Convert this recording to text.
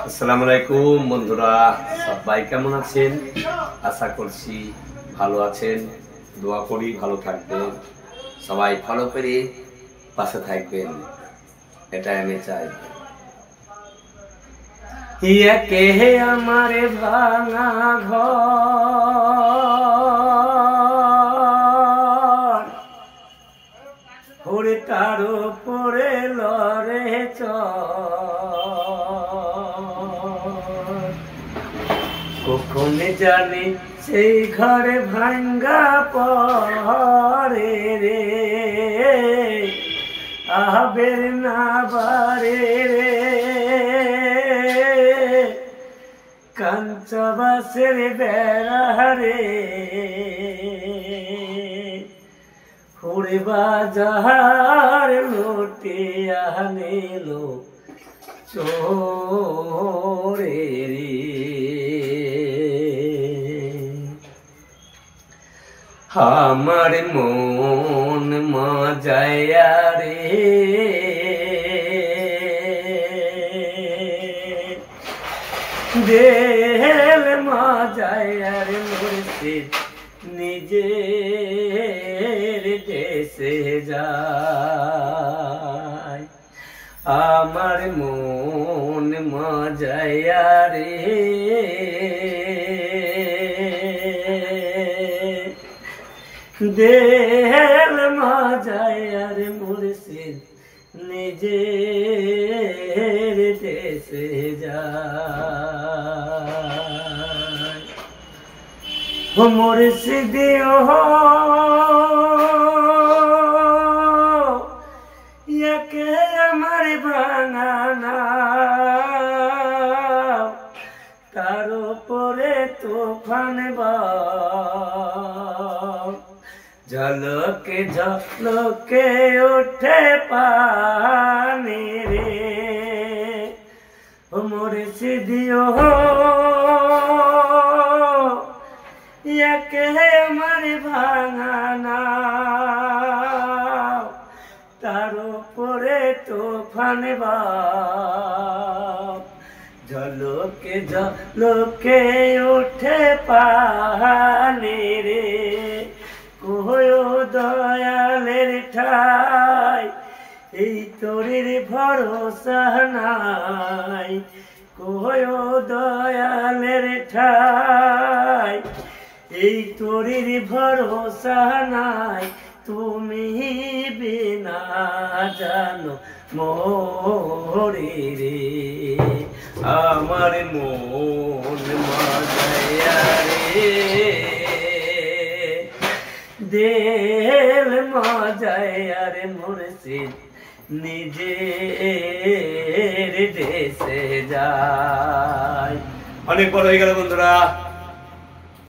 আসসালামু আলাইকুম বন্ধুরা, সবাই কেমন আছেন? আশা করছি ভালো আছেন। দোয়া করি ভালো থাকবেন, সবাই ভালো করে পাশে থাকবেন, এটাই আমি চাই। কে আমার ভাঙা ঘর ওরে তার উপরে লড়ে কখন জানি সেই ঘরে ভাঙ্গা পরে রে, আবের না বারে রে, কাঞ্চবাসের বেড়া রে, হুড়ে বাজার লোটে আনেলো চোরে রে। আমার মন মজায়া রে, দেল মজায়া রে মুর্শিদ নিজের দেশে যায়। আমার মন মজায়া রে, দেল মজায়া রে মুর্শিদ নিজের দেশে যায়। ও মুর্শিদ কে আমার ভাঙানা, তার উপরে তুফান ঝলকে ঝলকে ওঠে পানি রে। ও মুর্শিদ কে আমার ভাঙানা, তার উপরে তুফান ঝলকে ঝলকে ওঠে পানি রে। কহো দয়ালের ঠাই এই তোরের ভরসা নাই, কহো দয়ালের ঠাই এই তোরের ভরসা নাই, তুমি বিনা জানো মোরে রে। আমার মন মজায়া রে, দেল মজায়া রে মুর্শিদ নিজের দেশে যায়। অনেক বড় হয়ে গেল বন্ধুরা।